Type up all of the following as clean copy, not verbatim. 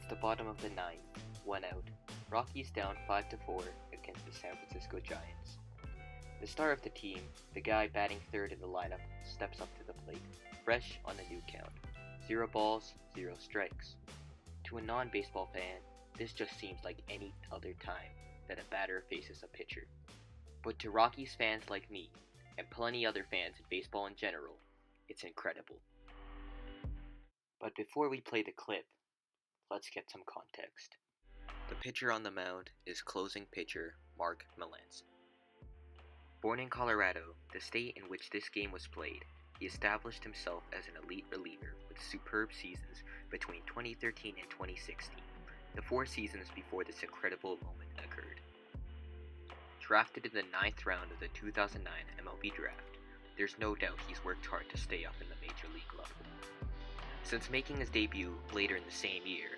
It's the bottom of the ninth, 1 out. Rockies down 5-4 against the San Francisco Giants. The star of the team, the guy batting third in the lineup, steps up to the plate, fresh on a new count. 0 balls, 0 strikes. To a non-baseball fan, this just seems like any other time that a batter faces a pitcher. But to Rockies fans like me, and plenty other fans in baseball in general, it's incredible. But before we play the clip, let's get some context. The pitcher on the mound is closing pitcher Mark Melancon. Born in Colorado, the state in which this game was played, he established himself as an elite reliever with superb seasons between 2013 and 2016, the 4 seasons before this incredible moment occurred. Drafted in the 9th round of the 2009 MLB draft, there's no doubt he's worked hard to stay up in the major league level. Since making his debut later in the same year,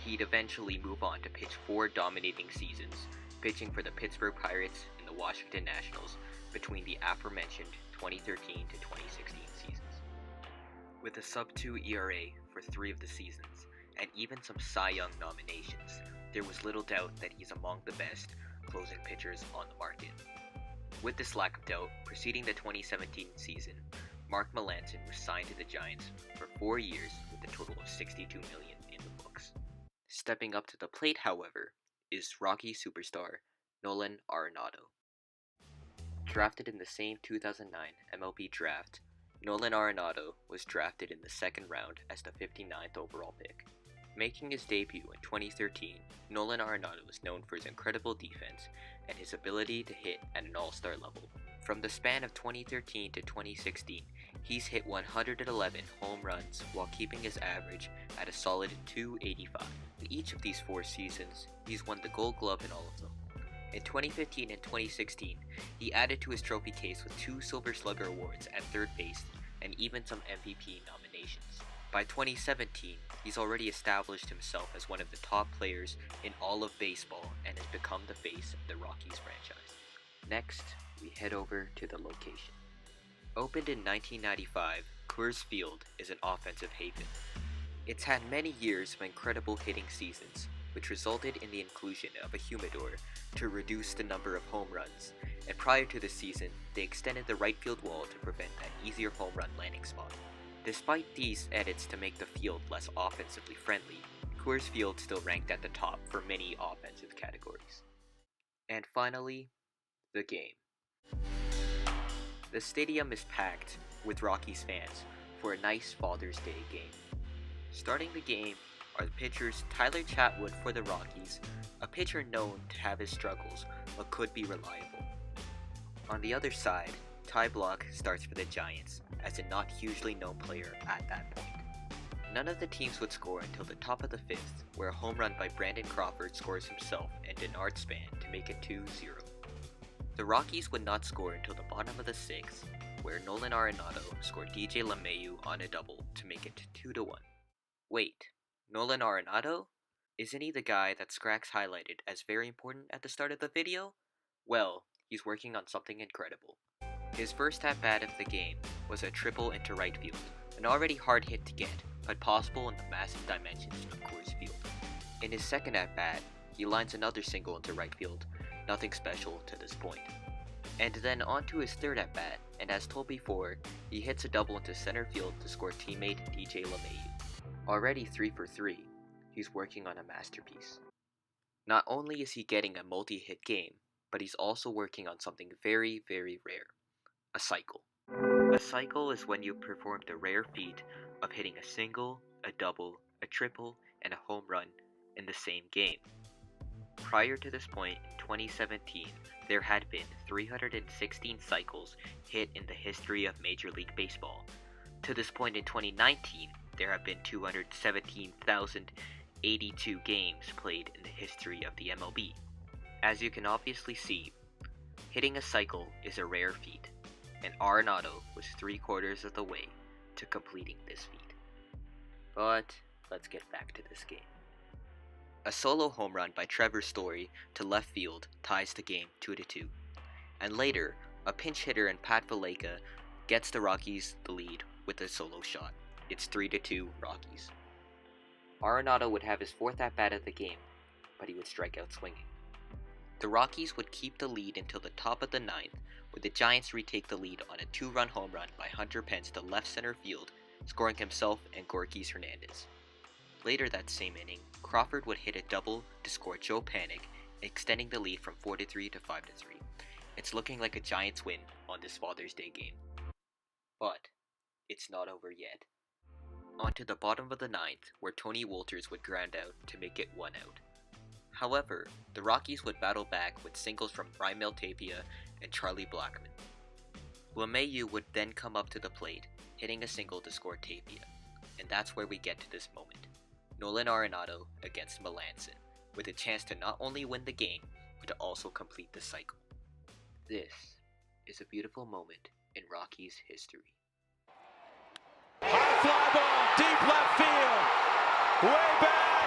he'd eventually move on to pitch 4 dominating seasons, pitching for the Pittsburgh Pirates and the Washington Nationals between the aforementioned 2013 to 2016 seasons. With a sub-2 ERA for 3 of the seasons, and even some Cy Young nominations, there was little doubt that he's among the best closing pitchers on the market. With this lack of doubt, preceding the 2017 season, Mark Melancon was signed to the Giants for 4 years with a total of $62 million in the books. Stepping up to the plate, however, is Rocky superstar Nolan Arenado. Drafted in the same 2009 MLB draft, Nolan Arenado was drafted in the 2nd round as the 59th overall pick. Making his debut in 2013, Nolan Arenado was known for his incredible defense and his ability to hit at an all-star level. From the span of 2013 to 2016, he's hit 111 home runs while keeping his average at a solid .285. In each of these 4 seasons, he's won the Gold Glove in all of them. In 2015 and 2016, he added to his trophy case with 2 Silver Slugger awards at third base and even some MVP nominations. By 2017, he's already established himself as one of the top players in all of baseball and has become the face of the Rockies franchise. Next, we head over to the location. Opened in 1995, Coors Field is an offensive haven. It's had many years of incredible hitting seasons, which resulted in the inclusion of a humidor to reduce the number of home runs, and prior to the season, they extended the right field wall to prevent an easier home run landing spot. Despite these edits to make the field less offensively friendly, Coors Field still ranked at the top for many offensive categories. And finally, the game. The stadium is packed with Rockies fans for a nice Father's Day game. Starting the game are the pitchers Tyler Chatwood for the Rockies, a pitcher known to have his struggles but could be reliable. On the other side, Ty Blach starts for the Giants as a not hugely known player at that point. None of the teams would score until the top of the 5th, where a home run by Brandon Crawford scores himself and Denard Span to make it 2-0. The Rockies would not score until the bottom of the 6th, where Nolan Arenado scored DJ LeMahieu on a double to make it 2-1. Wait, Nolan Arenado? Isn't he the guy that Scrax highlighted as very important at the start of the video? Well, he's working on something incredible. His first at-bat of the game was a triple into right field, an already hard hit to get, but possible in the massive dimensions of Coors Field. In his second at-bat, he lines another single into right field, nothing special to this point. And then on to his third at-bat, and as told before, he hits a double into center field to score teammate DJ LeMahieu. Already 3 for 3, he's working on a masterpiece. Not only is he getting a multi-hit game, but he's also working on something very, very rare. A cycle. A cycle is when you perform the rare feat of hitting a single, a double, a triple, and a home run in the same game. Prior to this point, in 2017, there had been 316 cycles hit in the history of Major League Baseball. To this point in 2019, there have been 217,082 games played in the history of the MLB. As you can obviously see, hitting a cycle is a rare feat, and Arenado was 3/4 of the way to completing this feat. But let's get back to this game. A solo home run by Trevor Story to left field ties the game 2-2, and later, a pinch hitter in Pat Valaika gets the Rockies the lead with a solo shot. It's 3-2 Rockies. Arenado would have his fourth at-bat of the game, but he would strike out swinging. The Rockies would keep the lead until the top of the ninth, where the Giants retake the lead on a 2-run home run by Hunter Pence to left center field, scoring himself and Gorkys Hernandez. Later that same inning, Crawford would hit a double to score Joe Panic, extending the lead from 4-3 to 5-3. It's looking like a Giants win on this Father's Day game. But it's not over yet. On to the bottom of the ninth, where Tony Wolters would ground out to make it 1 out. However, the Rockies would battle back with singles from Raimel Tapia and Charlie Blackmon. LeMahieu would then come up to the plate, hitting a single to score Tapia, and that's where we get to this moment. Nolan Arenado against Melancon, with a chance to not only win the game, but to also complete the cycle. This is a beautiful moment in Rockies history. High fly ball, deep left field, way back.